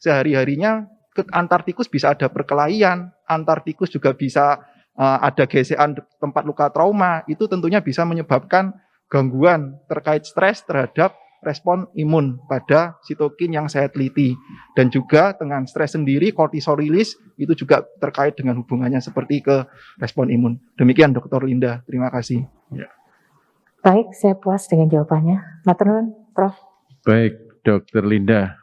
sehari-harinya antar tikus bisa ada perkelahian, antar tikus juga bisa ada gesekan tempat luka trauma. Itu tentunya bisa menyebabkan gangguan terkait stres terhadap respon imun pada sitokin yang saya teliti. Dan juga dengan stres sendiri, cortisol release itu juga terkait dengan hubungannya seperti ke respon imun. Demikian Dr. Linda, terima kasih. Ya. Baik, saya puas dengan jawabannya. Matur nuwun, Prof. Baik, Dr. Linda.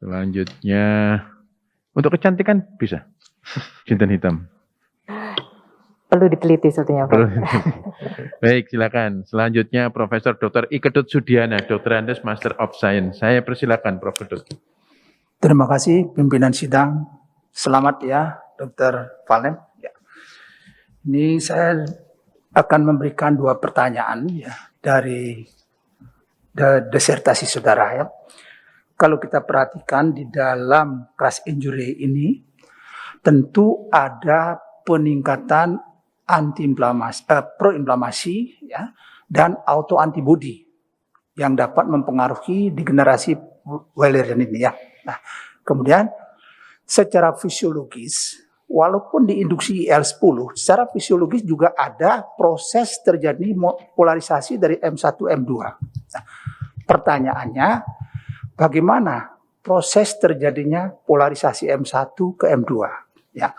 Selanjutnya, untuk kecantikan bisa. Jinten hitam. Perlu diteliti sebetulnya, Prof. Baik, silakan. Selanjutnya Profesor Dr. I. Ketut Sudiana, Dr. Andes Master of Science. Saya persilakan, Prof. Ketut. Terima kasih pimpinan sidang. Selamat ya, Dr. Valen. Ya. Ini saya akan memberikan 2 pertanyaan ya dari disertasi saudara ya. Kalau kita perhatikan di dalam crash injury ini, tentu ada peningkatan proinflamasi ya, dan autoantibody yang dapat mempengaruhi degenerasi Wallerian ini ya. Nah, kemudian secara fisiologis, walaupun diinduksi IL-10, secara fisiologis juga ada proses terjadi polarisasi dari M1 M2. Nah, pertanyaannya, bagaimana proses terjadinya polarisasi M1 ke M2? Ya.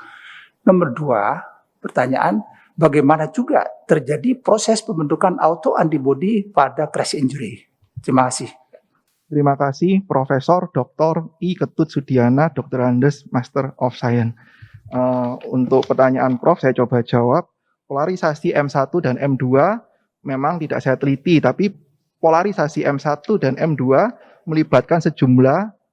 Nomor 2, pertanyaan, bagaimana juga terjadi proses pembentukan autoantibody pada crash injury? Terima kasih. Terima kasih Profesor Dr. I. Ketut Sudiana, Dr. Andes Master of Science. Untuk pertanyaan Prof, saya coba jawab. Polarisasi M1 dan M2 memang tidak saya teliti, tapi polarisasi M1 dan M2 melibatkan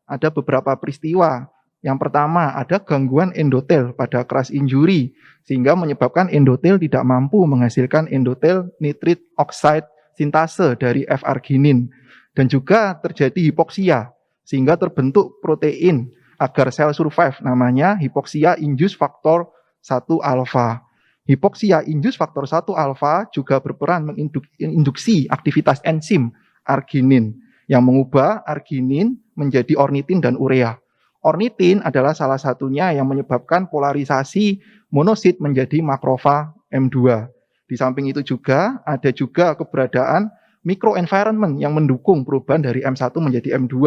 ada beberapa peristiwa. Yang pertama, ada gangguan endotel pada crash injury, sehingga menyebabkan endotel tidak mampu menghasilkan endotel nitrate oxide sintase dari F-arginin. Dan juga terjadi hipoksia, sehingga terbentuk protein agar sel survive, namanya hipoksia induced factor 1 alpha. Hipoksia induced factor 1 alpha juga berperan menginduksi aktivitas enzim arginin, yang mengubah arginin menjadi ornitin dan urea. Ornitin adalah salah satunya yang menyebabkan polarisasi monosit menjadi makrofag M2. Di samping itu juga ada keberadaan microenvironment yang mendukung perubahan dari M1 menjadi M2.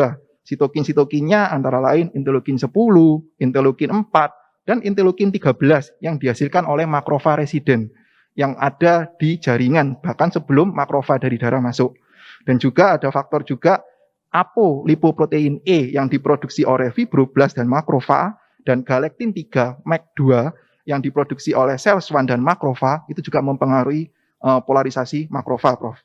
Sitokin-sitokinnya antara lain interleukin 10, interleukin 4, dan interleukin 13 yang dihasilkan oleh makrofag residen yang ada di jaringan bahkan sebelum makrofag dari darah masuk. Dan juga ada faktor juga apolipoprotein E yang diproduksi oleh fibroblast dan makrofag, dan galaktin 3 MAC2 yang diproduksi oleh sel Schwann dan makrofag, itu juga mempengaruhi polarisasi makrofag, Prof.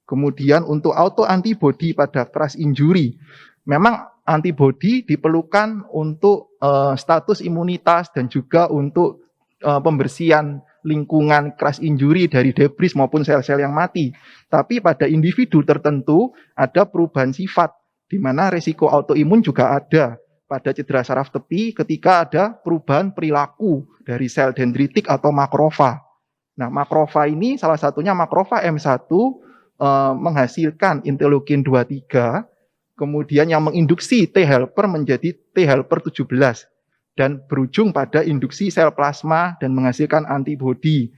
Kemudian untuk autoantibody pada crash injury, memang antibody diperlukan untuk status imunitas dan juga untuk pembersihan lingkungan crash injury dari debris maupun sel-sel yang mati. Tapi pada individu tertentu ada perubahan sifat, di mana resiko autoimun juga ada pada cedera saraf tepi ketika ada perubahan perilaku dari sel dendritik atau makrofag. Nah, makrofag ini salah satunya makrofag M1 menghasilkan interleukin 23, kemudian yang menginduksi T helper menjadi T helper 17. Dan berujung pada induksi sel plasma dan menghasilkan antibodi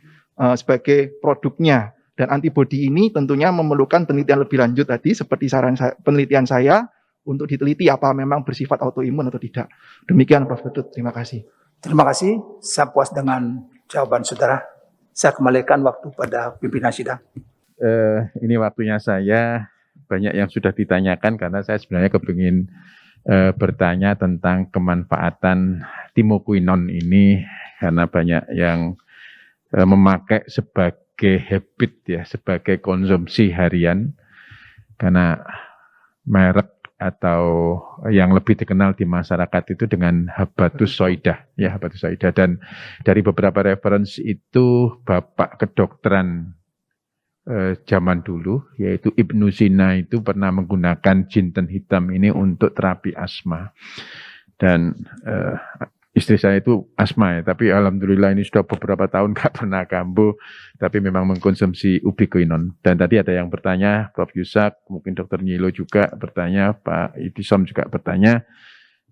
sebagai produknya. Dan antibodi ini tentunya memerlukan penelitian lebih lanjut tadi, seperti penelitian saya, untuk diteliti apa memang bersifat autoimun atau tidak. Demikian Prof. Ketut, terima kasih. Terima kasih, saya puas dengan jawaban saudara. Saya kembalikan waktu pada pimpinan sidang. Ini waktunya saya, banyak yang sudah ditanyakan karena saya sebenarnya kepingin bertanya tentang kemanfaatan timokuinon ini karena banyak yang memakai sebagai habit ya, sebagai konsumsi harian karena merek atau yang lebih dikenal di masyarakat itu dengan habatus soidah ya, habatus soidah. Dan dari beberapa referensi itu Bapak kedokteran zaman dulu, yaitu Ibnu Sina itu pernah menggunakan jinten hitam ini untuk terapi asma. Dan istri saya itu asma ya, tapi alhamdulillah ini sudah beberapa tahun gak pernah kambuh, tapi memang mengkonsumsi ubiquinone. Dan tadi ada yang bertanya, Prof. Yusak, mungkin Dr. Nyilo juga bertanya, Pak Itisom juga bertanya,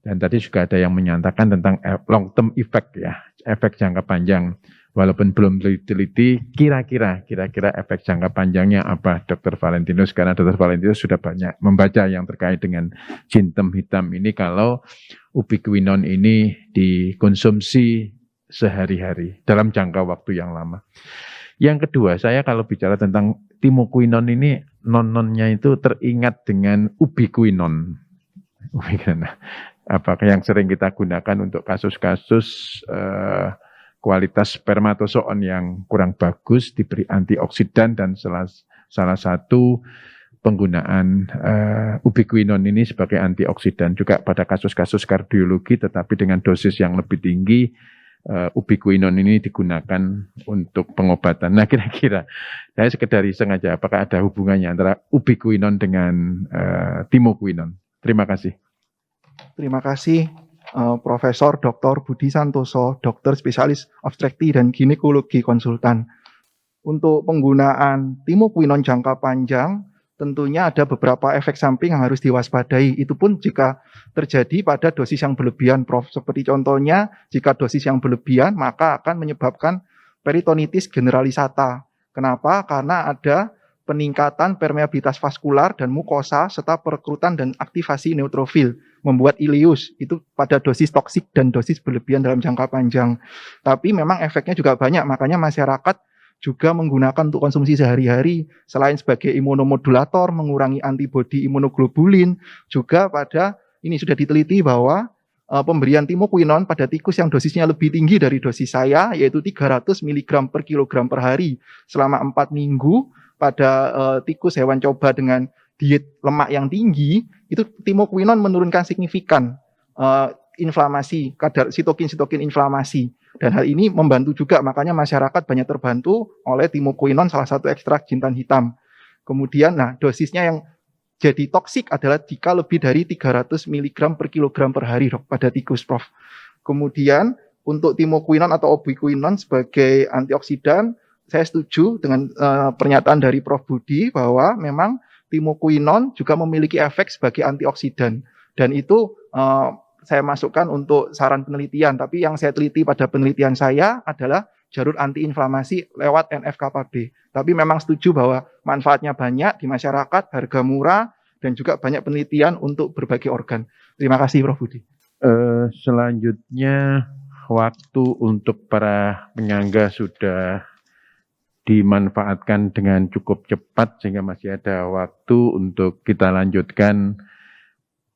Dan tadi juga ada yang menyatakan tentang long term effect ya, efek jangka panjang. Walaupun belum diteliti, kira-kira efek jangka panjangnya apa, Dr. Valentinus? Karena Dr. Valentinus sudah banyak membaca yang terkait dengan jintem hitam ini kalau ubiquinon ini dikonsumsi sehari-hari dalam jangka waktu yang lama. Yang kedua, saya kalau bicara tentang timokuinon ini, non-nonnya itu teringat dengan ubiquinon. Apakah yang sering kita gunakan untuk kasus-kasus kualitas spermatozoon yang kurang bagus, diberi antioksidan, dan salah satu penggunaan ubiquinon ini sebagai antioksidan juga pada kasus-kasus kardiologi, tetapi dengan dosis yang lebih tinggi ubiquinon ini digunakan untuk pengobatan. Nah, kira-kira saya sekedar iseng aja, apakah ada hubungannya antara ubiquinon dengan timokuinon? Terima kasih. Terima kasih Profesor Dr. Budi Santoso, dokter spesialis obstetri dan ginekologi konsultan. Untuk penggunaan timokuinon jangka panjang, tentunya ada beberapa efek samping yang harus diwaspadai. Itu pun jika terjadi pada dosis yang berlebihan, Prof. Seperti contohnya, jika dosis yang berlebihan, maka akan menyebabkan peritonitis generalisata. Kenapa? Karena ada peningkatan permeabilitas vaskular dan mukosa, serta perekrutan dan aktivasi neutrofil, membuat ileus, itu pada dosis toksik dan dosis berlebihan dalam jangka panjang. Tapi memang efeknya juga banyak, makanya masyarakat juga menggunakan untuk konsumsi sehari-hari, selain sebagai imunomodulator, mengurangi antibodi imunoglobulin, juga pada, ini sudah diteliti bahwa pemberian timokuinon pada tikus yang dosisnya lebih tinggi dari dosis saya, yaitu 300 mg per kilogram per hari, selama 4 minggu, pada tikus hewan coba dengan diet lemak yang tinggi, itu timokuinon menurunkan signifikan inflamasi, kadar sitokin inflamasi. Dan hal ini membantu juga, makanya masyarakat banyak terbantu oleh timokuinon, salah satu ekstrak jintan hitam. Kemudian, nah dosisnya yang jadi toksik adalah jika lebih dari 300 mg per kilogram per hari, Dok, pada tikus, Prof. Kemudian, untuk timokuinon atau ubiquinon sebagai antioksidan, saya setuju dengan pernyataan dari Prof. Budi bahwa memang timokuinon juga memiliki efek sebagai antioksidan. Dan itu saya masukkan untuk saran penelitian. Tapi yang saya teliti pada penelitian saya adalah jalur antiinflamasi lewat NF-kappa B. Tapi memang setuju bahwa manfaatnya banyak di masyarakat, harga murah, dan juga banyak penelitian untuk berbagai organ. Terima kasih, Prof. Budi. Selanjutnya, waktu untuk para penyangga sudah dimanfaatkan dengan cukup cepat sehingga masih ada waktu untuk kita lanjutkan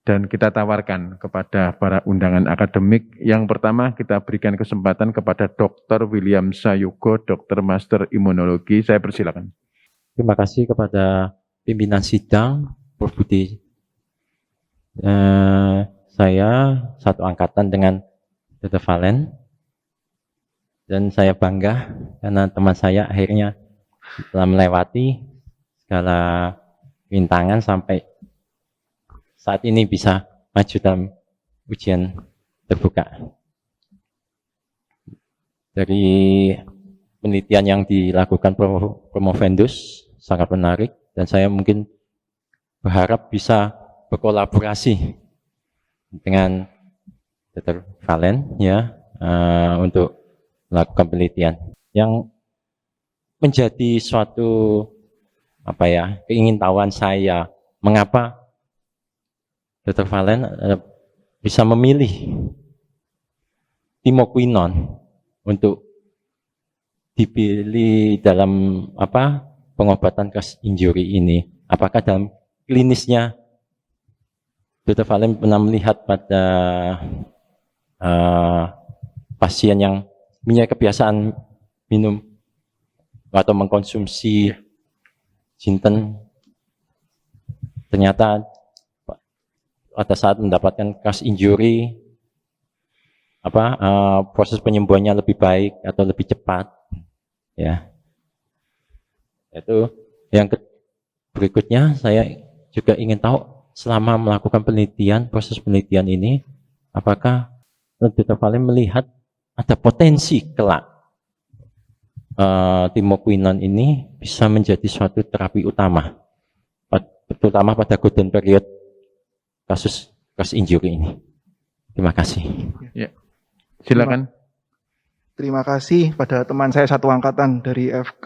dan kita tawarkan kepada para undangan akademik. Yang pertama kita berikan kesempatan kepada Dr. William Sayugo, Dr. Master Imunologi. Saya persilakan. Terima kasih kepada pimpinan sidang, Prof. Budi. Saya satu angkatan dengan Dr. Valen. Dan saya bangga karena teman saya akhirnya telah melewati segala rintangan sampai saat ini bisa maju dalam ujian terbuka. Dari penelitian yang dilakukan Promovendus sangat menarik dan saya mungkin berharap bisa berkolaborasi dengan Dr. Valen ya untuk melakukan penelitian yang menjadi suatu keingintahuan saya mengapa Dr. Valen bisa memilih timokuinon untuk dipilih dalam pengobatan cause injury ini. Apakah dalam klinisnya Dr. Valen pernah melihat pada pasien yang punya kebiasaan minum atau mengkonsumsi jinten, ternyata pada saat mendapatkan cause injury proses penyembuhannya lebih baik atau lebih cepat ya. Itu yang berikutnya saya juga ingin tahu selama melakukan penelitian, proses penelitian ini apakah Dr. Valen melihat ada potensi kelak timokuinon ini bisa menjadi suatu terapi utama, terutama pada golden period kasus injury ini. Terima kasih. Silakan. Terima kasih pada teman saya satu angkatan dari FK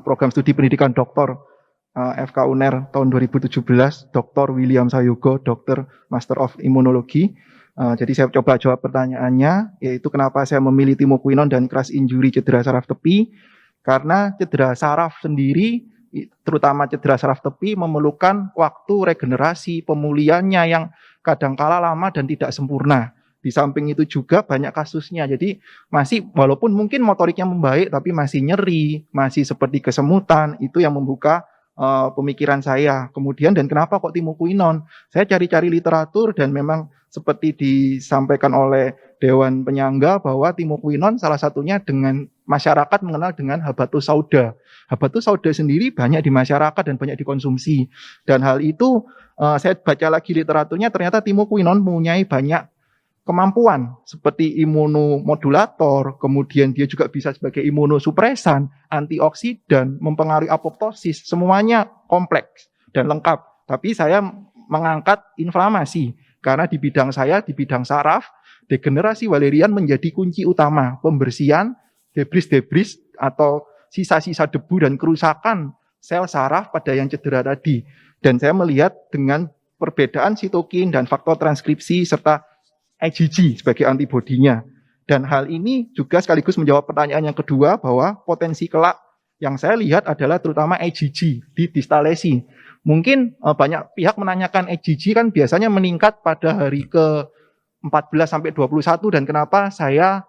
Program Studi Pendidikan Doktor FK UNER tahun 2017, Dr. William Sayogo, Dr. Master of Immunology. Jadi saya coba jawab pertanyaannya, yaitu kenapa saya memilih timokuinon dan crash injury cedera saraf tepi. Karena cedera saraf sendiri, terutama cedera saraf tepi, memerlukan waktu regenerasi pemulihannya yang kadangkala lama dan tidak sempurna. Di samping itu juga banyak kasusnya, jadi masih walaupun mungkin motoriknya membaik, tapi masih nyeri, masih seperti kesemutan, itu yang membuka pemikiran saya. Kemudian dan kenapa kok timokuinon? Saya cari-cari literatur dan memang seperti disampaikan oleh Dewan Penyangga bahwa timokuinon salah satunya dengan masyarakat mengenal dengan habatus sauda. Habatus sauda sendiri banyak di masyarakat dan banyak dikonsumsi. Dan hal itu saya baca lagi literaturnya, ternyata timokuinon mempunyai banyak kemampuan seperti imunomodulator, kemudian dia juga bisa sebagai imunosupresan, antioksidan, mempengaruhi apoptosis, semuanya kompleks dan lengkap. Tapi saya mengangkat inflamasi karena di bidang saya, di bidang saraf, degenerasi Wallerian menjadi kunci utama pembersihan debris-debris atau sisa-sisa debu dan kerusakan sel saraf pada yang cedera tadi. Dan saya melihat dengan perbedaan sitokin dan faktor transkripsi serta IgG sebagai antibodinya. Dan hal ini juga sekaligus menjawab pertanyaan yang kedua bahwa potensi kelak yang saya lihat adalah terutama IgG di distalesi. Mungkin banyak pihak menanyakan IgG kan biasanya meningkat pada hari ke-14 sampai 21 dan kenapa saya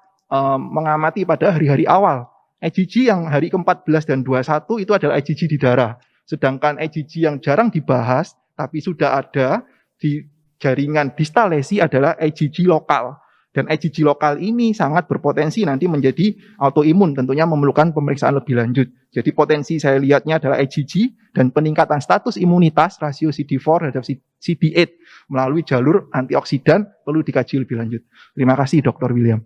mengamati pada hari-hari awal. IgG yang hari ke-14 dan 21 itu adalah IgG di darah. Sedangkan IgG yang jarang dibahas tapi sudah ada di jaringan distalesi adalah IgG lokal. Dan IgG lokal ini sangat berpotensi nanti menjadi autoimun, tentunya memerlukan pemeriksaan lebih lanjut. Jadi potensi saya lihatnya adalah IgG dan peningkatan status imunitas rasio CD4 terhadap CD8 melalui jalur antioksidan perlu dikaji lebih lanjut. Terima kasih Dr. William.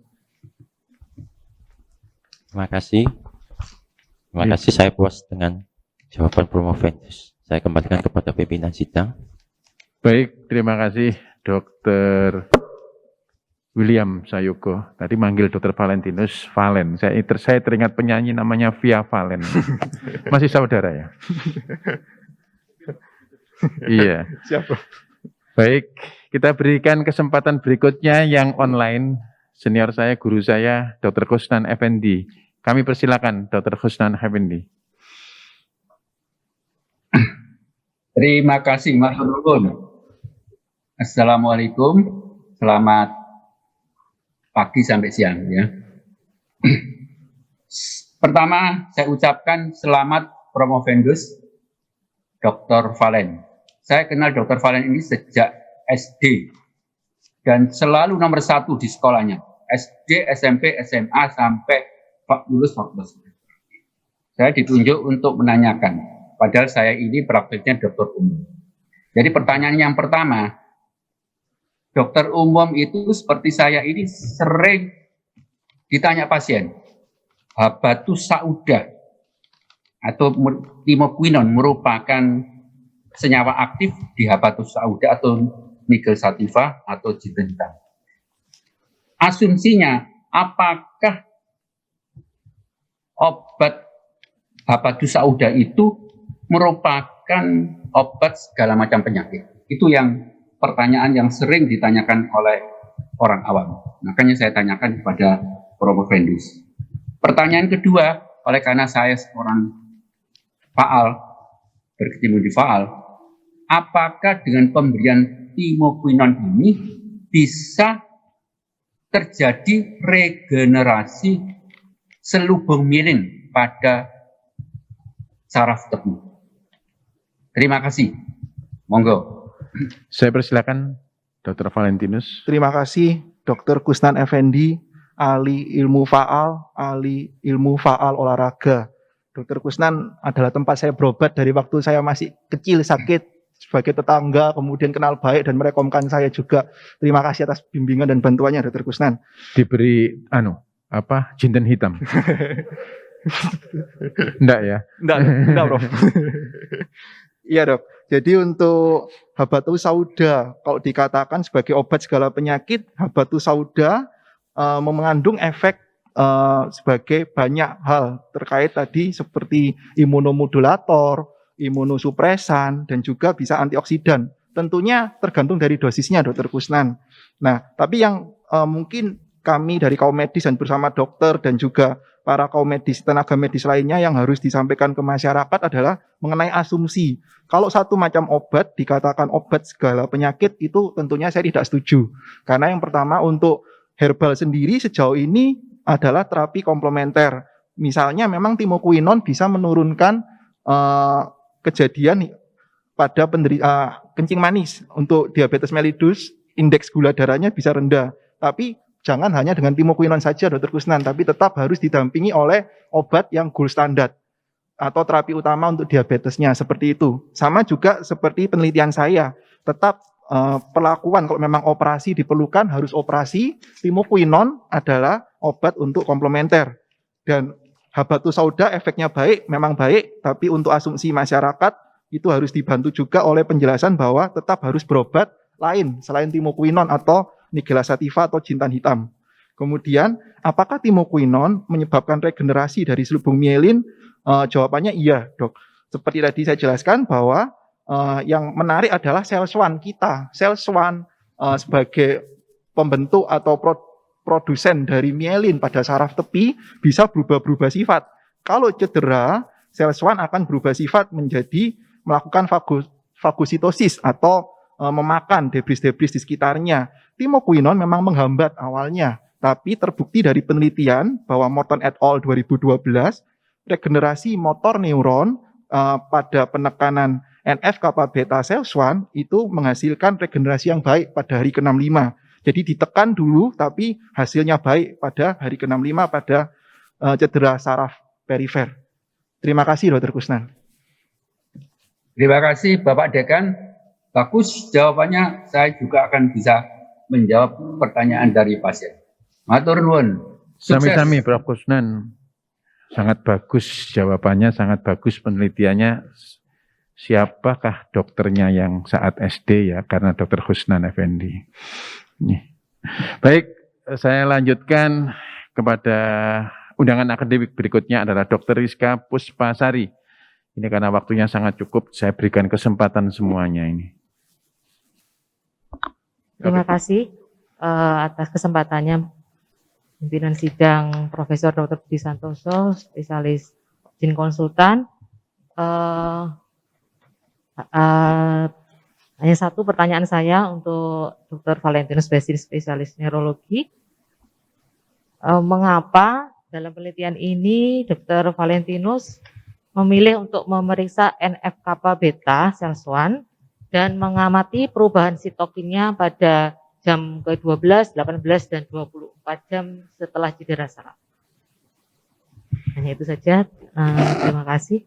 Terima kasih. Terima kasih, saya puas dengan jawaban promovendus. Saya kembalikan kepada pimpinan sidang. Baik, terima kasih Dr. William Sayogo. Tadi manggil Dr. Valentinus Valen. Saya teringat penyanyi namanya Via Valen. Masih saudara ya? Iya. Siap. Baik, kita berikan kesempatan berikutnya yang online. Senior saya, guru saya, Dr. Kusnan Effendi. Kami persilakan Dr. Kusnan Effendi. Terima kasih Mas Nurul. Assalamualaikum, selamat pagi sampai siang ya. Pertama saya ucapkan selamat promovendus Dr. Valen. Saya kenal Dr. Valen ini sejak SD dan selalu nomor 1 di sekolahnya. SD, SMP, SMA sampai lulus fakultas. Saya ditunjuk untuk menanyakan, padahal saya ini prakteknya dokter umum. Jadi pertanyaan yang pertama, dokter umum itu seperti saya ini sering ditanya pasien, habatus sauda atau timokuinon merupakan senyawa aktif di habatus sauda atau nigel sativa atau jibentang. Asumsinya, apakah obat habatus sauda itu merupakan obat segala macam penyakit? Itu yang pertanyaan yang sering ditanyakan oleh orang awam. Makanya saya tanyakan kepada promovendus. Pertanyaan kedua, oleh karena saya seorang faal, berkecimpung di faal, apakah dengan pemberian timokuinon ini bisa terjadi regenerasi selubung mielin pada saraf tebu? Terima kasih. Monggo. Saya persilakan Dr. Valentinus. Terima kasih Dr. Kusnan Effendi, ahli ilmu faal, ahli ilmu faal olahraga. Dr. Kusnan adalah tempat saya berobat dari waktu saya masih kecil sakit sebagai tetangga, kemudian kenal baik dan merekomkan saya juga. Terima kasih atas bimbingan dan bantuannya Dr. Kusnan. Diberi jinten hitam. Enggak ya? Enggak Prof. Iya dok. Jadi untuk habatus sauda, kalau dikatakan sebagai obat segala penyakit, habatus sauda mengandung efek sebagai banyak hal terkait tadi seperti imunomodulator, imunosupresan, dan juga bisa antioksidan. Tentunya tergantung dari dosisnya, Dokter Kusnan. Nah, tapi yang mungkin kami dari kaum medis dan bersama dokter dan juga para kaum medis, tenaga medis lainnya yang harus disampaikan ke masyarakat adalah mengenai asumsi. Kalau satu macam obat dikatakan obat segala penyakit itu tentunya saya tidak setuju. Karena yang pertama untuk herbal sendiri sejauh ini adalah terapi komplementer. Misalnya memang timokuinon bisa menurunkan kejadian pada kencing manis. Untuk diabetes mellitus, indeks gula darahnya bisa rendah. Tapi jangan hanya dengan timokuinon saja, Dokter Kusnan, tapi tetap harus didampingi oleh obat yang gold standard atau terapi utama untuk diabetesnya, seperti itu. Sama juga seperti penelitian saya, tetap perlakuan kalau memang operasi diperlukan harus operasi. Timokuinon adalah obat untuk komplementer. Dan habatus sauda efeknya baik, memang baik, tapi untuk asumsi masyarakat itu harus dibantu juga oleh penjelasan bahwa tetap harus berobat lain selain timokuinon atau Nigella sativa atau jintan hitam. Kemudian, apakah timokuinon menyebabkan regenerasi dari selubung mielin? Jawabannya iya, dok. Seperti tadi saya jelaskan bahwa yang menarik adalah sel swan kita. Sel swan sebagai pembentuk atau produsen dari mielin pada saraf tepi bisa berubah-berubah sifat. Kalau cedera, sel swan akan berubah sifat menjadi melakukan fagositosis atau memakan debris-debris di sekitarnya. Timokuinon memang menghambat awalnya, tapi terbukti dari penelitian bahwa Morton et al. 2012, regenerasi motor neuron pada penekanan NF-kappa beta sel swan itu menghasilkan regenerasi yang baik pada hari ke-65. Jadi ditekan dulu, tapi hasilnya baik pada hari ke-65 pada cedera saraf perifer. Terima kasih, Dr. Kusnan. Terima kasih Bapak Dekan. Bagus jawabannya, saya juga akan bisa menjawab pertanyaan dari pasien. Matur nuwun. Sukses. Sami-sami Prof. Kusnan. Sangat bagus jawabannya, sangat bagus penelitiannya. Siapakah dokternya yang saat SD ya? Karena Dr. Kusnan Effendi. Baik, saya lanjutkan kepada undangan akademik berikutnya adalah Dr. Rizka Puspasari. Ini karena waktunya sangat cukup, saya berikan kesempatan semuanya ini. Terima kasih atas kesempatannya pimpinan sidang Profesor Dr. Budi Santoso, spesialis jin konsultan. Hanya satu pertanyaan saya untuk Dr. Valentinus, spesialis neurologi. Mengapa dalam penelitian ini Dr. Valentinus memilih untuk memeriksa NF-kappa beta sel swan dan mengamati perubahan sitokinnya pada jam ke-12, 18, dan 24 jam setelah cedera saraf? Hanya itu saja. Terima kasih.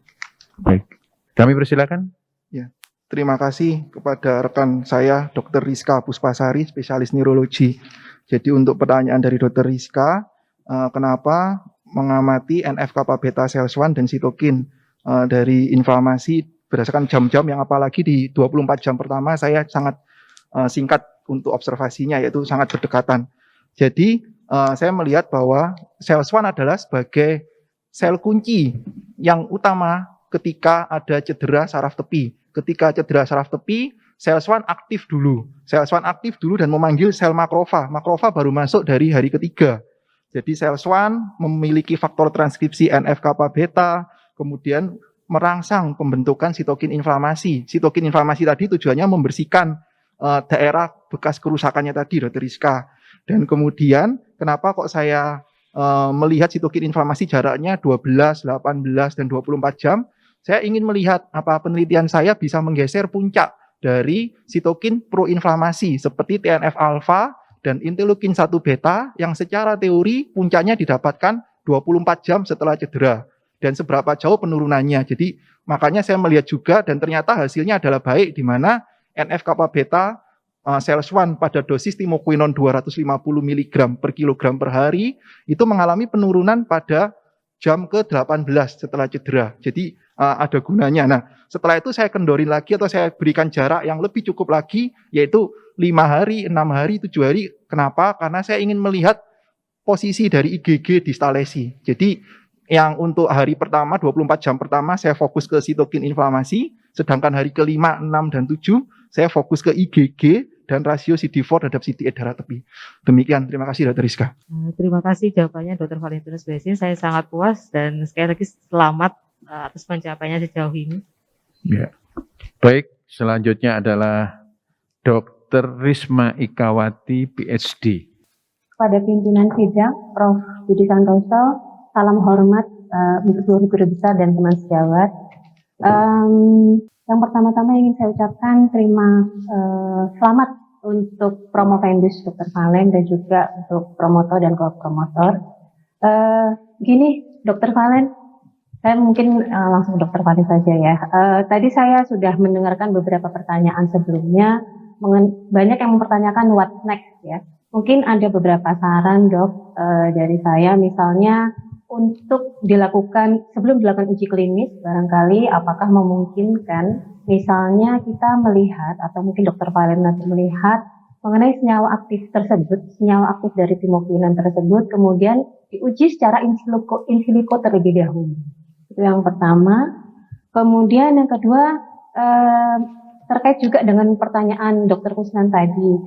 Baik, kami persilakan. Ya, terima kasih kepada rekan saya, Dr. Rizka Puspasari, spesialis neurologi. Jadi untuk pertanyaan dari Dr. Rizka, kenapa mengamati NF-kappa beta sel swan dan sitokin dari inflamasi berdasarkan jam-jam yang apalagi di 24 jam pertama saya sangat singkat untuk observasinya, yaitu sangat berdekatan. Jadi saya melihat bahwa sel swan adalah sebagai sel kunci yang utama ketika ada cedera saraf tepi. Ketika cedera saraf tepi, sel swan aktif dulu. Sel swan aktif dulu dan memanggil sel makrofa. Makrofa baru masuk dari hari ketiga. Jadi sel swan memiliki faktor transkripsi NF-kappa beta, kemudian merangsang pembentukan sitokin inflamasi. Sitokin inflamasi tadi tujuannya membersihkan daerah bekas kerusakannya tadi, Dr. Rizka. Dan kemudian kenapa kok saya melihat sitokin inflamasi jaraknya 12, 18, dan 24 jam? Saya ingin melihat apa penelitian saya bisa menggeser puncak dari sitokin proinflamasi seperti TNF-alfa dan interleukin 1 beta yang secara teori puncaknya didapatkan 24 jam setelah cedera. Dan seberapa jauh penurunannya. Jadi makanya saya melihat juga dan ternyata hasilnya adalah baik, di mana NF-kappa beta sel swan pada dosis timokuinon 250 mg per kilogram per hari itu mengalami penurunan pada jam ke-18 setelah cedera. Jadi ada gunanya. Nah, setelah itu saya kendorin lagi atau saya berikan jarak yang lebih cukup lagi, yaitu 5 hari, 6 hari, 7 hari. Kenapa? Karena saya ingin melihat posisi dari IgG distalesi. Jadi yang untuk hari pertama, 24 jam pertama, saya fokus ke sitokin inflamasi, sedangkan hari ke-5, 6, dan 7, saya fokus ke IgG dan rasio CD4 terhadap CD8 darah tepi. Demikian, terima kasih Dr. Rizka. Terima kasih jawabannya Dr. Valentinus Besin. Saya sangat puas dan sekali lagi selamat atas pencapaiannya sejauh ini. Ya. Baik, selanjutnya adalah Dr. Risma Ikawati, PhD. Pada pimpinan sidang, Prof. Budi Santoso, salam hormat untuk seluruh guru besar dan teman sejawat. Yang pertama-tama ingin saya ucapkan selamat untuk Promovendus Dr. Valen dan juga untuk promotor dan co-promotor. Gini, Dr. Valen, saya mungkin langsung Dr. Valen saja ya. Tadi saya sudah mendengarkan beberapa pertanyaan sebelumnya, banyak yang mempertanyakan what next ya. Mungkin ada beberapa saran dok dari saya, misalnya untuk dilakukan sebelum dilakukan uji klinis, barangkali apakah memungkinkan misalnya kita melihat atau mungkin Dr. Valen nanti melihat mengenai senyawa aktif tersebut, senyawa aktif dari timokinon tersebut, kemudian diuji secara in silico terlebih dahulu. Itu yang pertama. Kemudian yang kedua terkait juga dengan pertanyaan Dr. Kusnan tadi,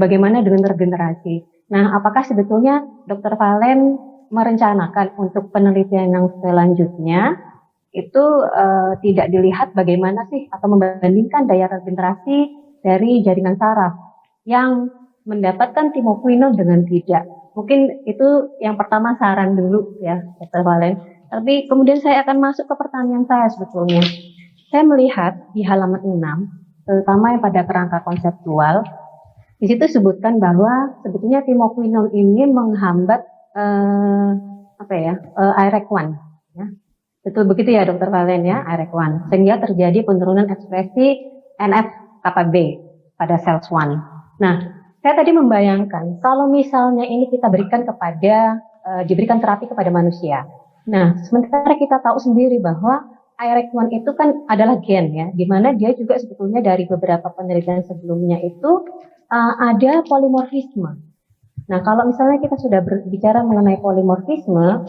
bagaimana dengan regenerasi? Nah, apakah sebetulnya Dr. Valen merencanakan untuk penelitian yang selanjutnya itu tidak dilihat bagaimana sih atau membandingkan daya regenerasi dari jaringan saraf yang mendapatkan timokinon dengan tidak? Mungkin itu yang pertama saran dulu ya Dr. Valen. Tapi kemudian saya akan masuk ke pertanyaan saya sebetulnya. Saya melihat di halaman 6, terutama yang pada kerangka konseptual, di situ sebutkan bahwa sebetulnya timokinon ini menghambat IREK1. Ya. Betul begitu ya Dr. Valen ya, IREK1. Sehingga terjadi penurunan ekspresi NF-κB pada SELS1. Nah, saya tadi membayangkan kalau misalnya ini kita berikan diberikan terapi kepada manusia. Nah, sementara kita tahu sendiri bahwa IREK1 itu kan adalah gen ya, di mana dia juga sebetulnya dari beberapa penelitian sebelumnya itu ada polimorfisme. Nah, kalau misalnya kita sudah berbicara mengenai polimorfisme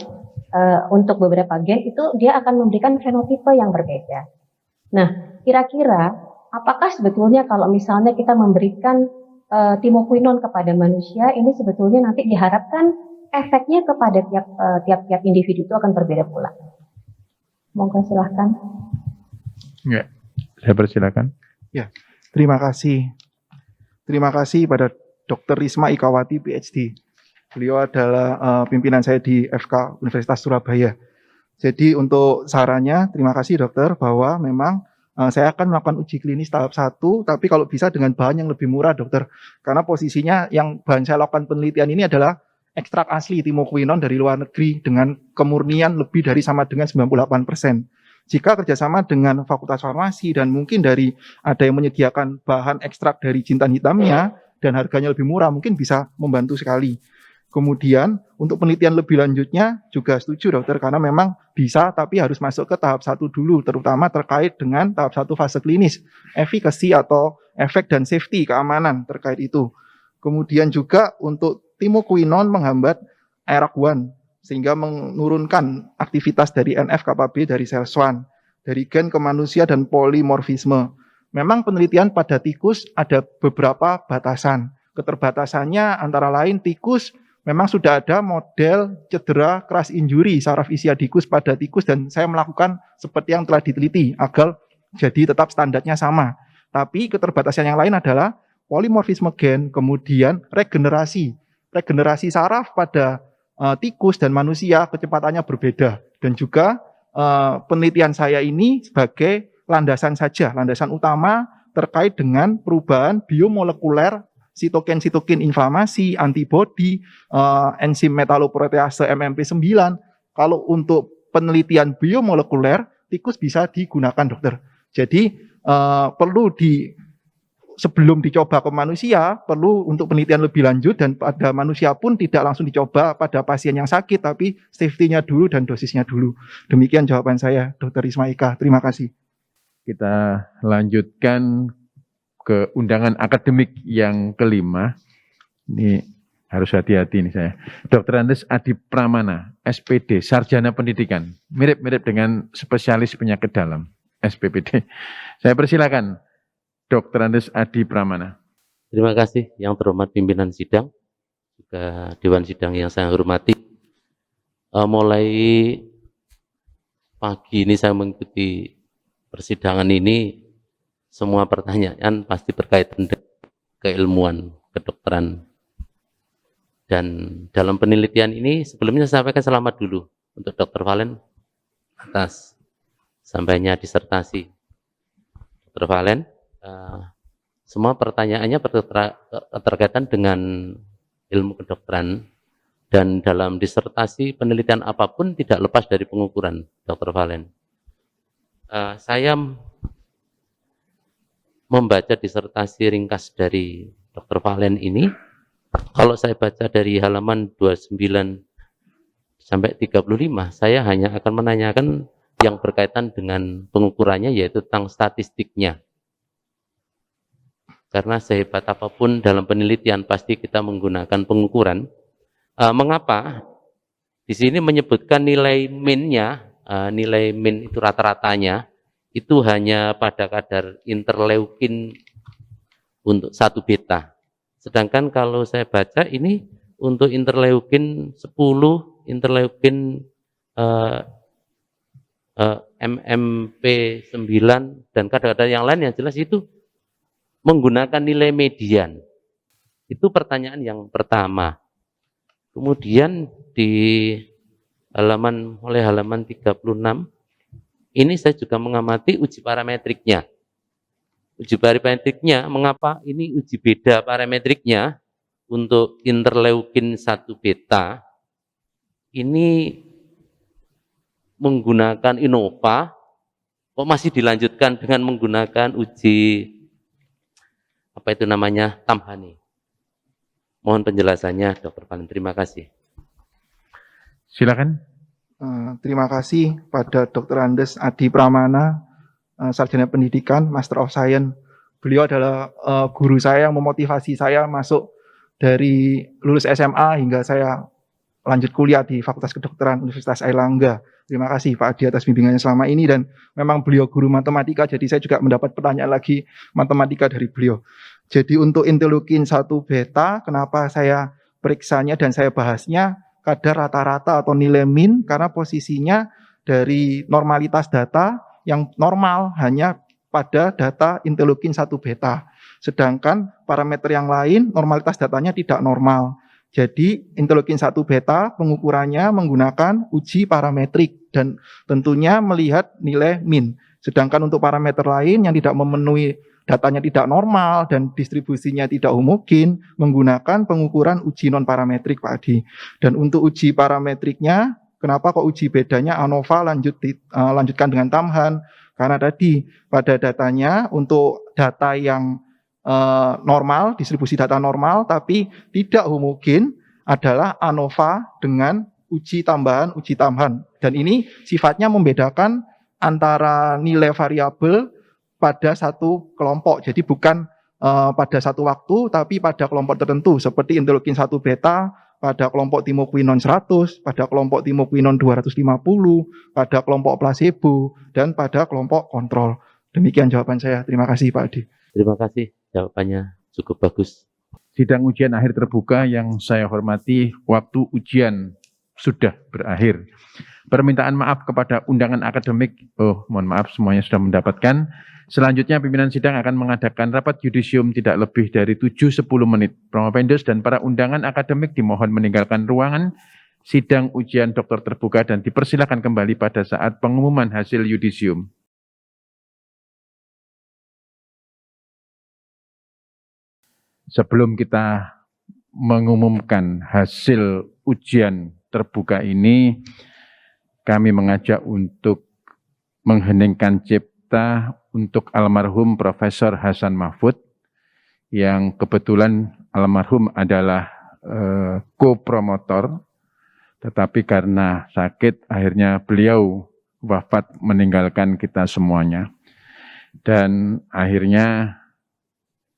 untuk beberapa gen itu dia akan memberikan fenotipe yang berbeda. Nah, kira-kira apakah sebetulnya kalau misalnya kita memberikan timokinon kepada manusia ini sebetulnya nanti diharapkan efeknya kepada tiap-tiap individu itu akan berbeda pula? Monggo silahkan. Ya, saya persilakan. Ya, terima kasih. Terima kasih pada Dr. Risma Ikawati, PhD. Beliau adalah pimpinan saya di FK Universitas Surabaya. Jadi untuk sarannya, terima kasih dokter, bahwa memang saya akan melakukan uji klinis tahap 1, tapi kalau bisa dengan bahan yang lebih murah dokter. Karena posisinya yang bahan saya lakukan penelitian ini adalah ekstrak asli timokinon dari luar negeri dengan kemurnian lebih dari sama dengan 98%. Jika kerjasama dengan Fakultas Farmasi dan mungkin dari ada yang menyediakan bahan ekstrak dari jintan hitamnya dan harganya lebih murah, mungkin bisa membantu sekali. Kemudian untuk penelitian lebih lanjutnya juga setuju dokter, karena memang bisa tapi harus masuk ke tahap 1 dulu, terutama terkait dengan tahap 1 fase klinis, efikasi atau efek dan safety, keamanan terkait itu. Kemudian juga untuk timokinon menghambat IREK1 sehingga menurunkan aktivitas dari NF-κB dari SELS1, dari gen ke manusia dan polimorfisme. Memang penelitian pada tikus ada beberapa batasan. Keterbatasannya antara lain tikus memang sudah ada model cedera crash injury saraf isiadikus pada tikus dan saya melakukan seperti yang telah diteliti agar jadi tetap standarnya sama. Tapi keterbatasan yang lain adalah polimorfisme gen, kemudian regenerasi saraf pada tikus dan manusia kecepatannya berbeda. Dan juga penelitian saya ini sebagai landasan saja, landasan utama terkait dengan perubahan biomolekuler sitokin inflamasi, antibodi, enzim metaloprotease MMP9. Kalau untuk penelitian biomolekuler, tikus bisa digunakan dokter. Jadi perlu sebelum dicoba ke manusia perlu untuk penelitian lebih lanjut, dan pada manusia pun tidak langsung dicoba pada pasien yang sakit, tapi safety-nya dulu dan dosisnya dulu. Demikian jawaban saya, Dr. Risma Eka. Terima kasih. Kita lanjutkan ke undangan akademik yang kelima. Ini harus hati-hati nih saya. Dr. Andes Adi Pramana, SPD, Sarjana Pendidikan. Mirip-mirip dengan spesialis penyakit dalam, SPPD. Saya persilakan Dr. Andes Adi Pramana. Terima kasih yang terhormat pimpinan sidang, juga Dewan Sidang yang saya hormati. Mulai pagi ini saya mengikuti persidangan ini, semua pertanyaan pasti berkaitan dengan keilmuan kedokteran. Dan dalam penelitian ini sebelumnya saya sampaikan selamat dulu untuk Dr. Valen atas sampainya disertasi. Dr. Valen, semua pertanyaannya berkaitan dengan ilmu kedokteran, dan dalam disertasi penelitian apapun tidak lepas dari pengukuran, Dr. Valen. Saya membaca disertasi ringkas dari Dr. Valen ini. Kalau saya baca dari halaman 29 sampai 35, saya hanya akan menanyakan yang berkaitan dengan pengukurannya, yaitu tentang statistiknya. Karena sehebat apapun dalam penelitian pasti kita menggunakan pengukuran. Mengapa di sini menyebutkan nilai min-nya, nilai min itu rata-ratanya itu hanya pada kadar interleukin untuk 1 beta. Sedangkan kalau saya baca ini untuk interleukin 10, interleukin MMP9 dan kadar-kadar yang lain yang jelas itu menggunakan nilai median. Itu pertanyaan yang pertama. Kemudian di mulai halaman 36, ini saya juga mengamati uji parametriknya. Uji parametriknya, mengapa ini uji beda parametriknya untuk interleukin 1 beta, ini menggunakan Innova, kok masih dilanjutkan dengan menggunakan uji, apa itu namanya, Tamhane. Mohon penjelasannya, Dr. Valen. Terima kasih. Silakan. Terima kasih pada Dr. Andes Adi Pramana, Sarjana Pendidikan, Master of Science. Beliau adalah guru saya yang memotivasi saya masuk dari lulus SMA hingga saya lanjut kuliah di Fakultas Kedokteran Universitas Airlangga. Terima kasih Pak Adi atas bimbingannya selama ini, dan memang beliau guru matematika, jadi saya juga mendapat pertanyaan lagi matematika dari beliau. Jadi untuk interleukin 1 beta, kenapa saya periksanya dan saya bahasnya kadar rata-rata atau nilai min, karena posisinya dari normalitas data yang normal hanya pada data interleukin 1 beta. Sedangkan parameter yang lain normalitas datanya tidak normal. Jadi interleukin 1 beta pengukurannya menggunakan uji parametrik dan tentunya melihat nilai min. Sedangkan untuk parameter lain yang tidak memenuhi, datanya tidak normal dan distribusinya tidak homogen, menggunakan pengukuran uji non parametrik Pak Adi. Dan untuk uji parametriknya, kenapa kok uji bedanya ANOVA lanjutkan dengan Tamhan? Karena tadi pada datanya untuk data yang normal, distribusi data normal tapi tidak homogen adalah ANOVA dengan uji tambahan, uji Tamhan. Dan ini sifatnya membedakan antara nilai variabel pada satu kelompok. Jadi bukan pada satu waktu tapi pada kelompok tertentu seperti interleukin 1 beta pada kelompok timokuinon 100, pada kelompok timokuinon 250, pada kelompok placebo, dan pada kelompok kontrol. Demikian jawaban saya. Terima kasih Pak Adi. Terima kasih, jawabannya cukup bagus. Sidang ujian akhir terbuka yang saya hormati, waktu ujian sudah berakhir. Permintaan maaf kepada undangan akademik, mohon maaf semuanya sudah mendapatkan. Selanjutnya pimpinan sidang akan mengadakan rapat yudisium tidak lebih dari 7-10 menit. Promovendus dan para undangan akademik dimohon meninggalkan ruangan sidang ujian dokter terbuka dan dipersilakan kembali pada saat pengumuman hasil yudisium. Sebelum kita mengumumkan hasil ujian terbuka ini, kami mengajak untuk mengheningkan cipta untuk almarhum Profesor Hasan Mahfud yang kebetulan almarhum adalah co-promotor, tetapi karena sakit akhirnya beliau wafat meninggalkan kita semuanya. Dan akhirnya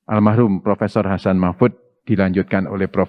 almarhum Profesor Hasan Mahfud dilanjutkan oleh Prof.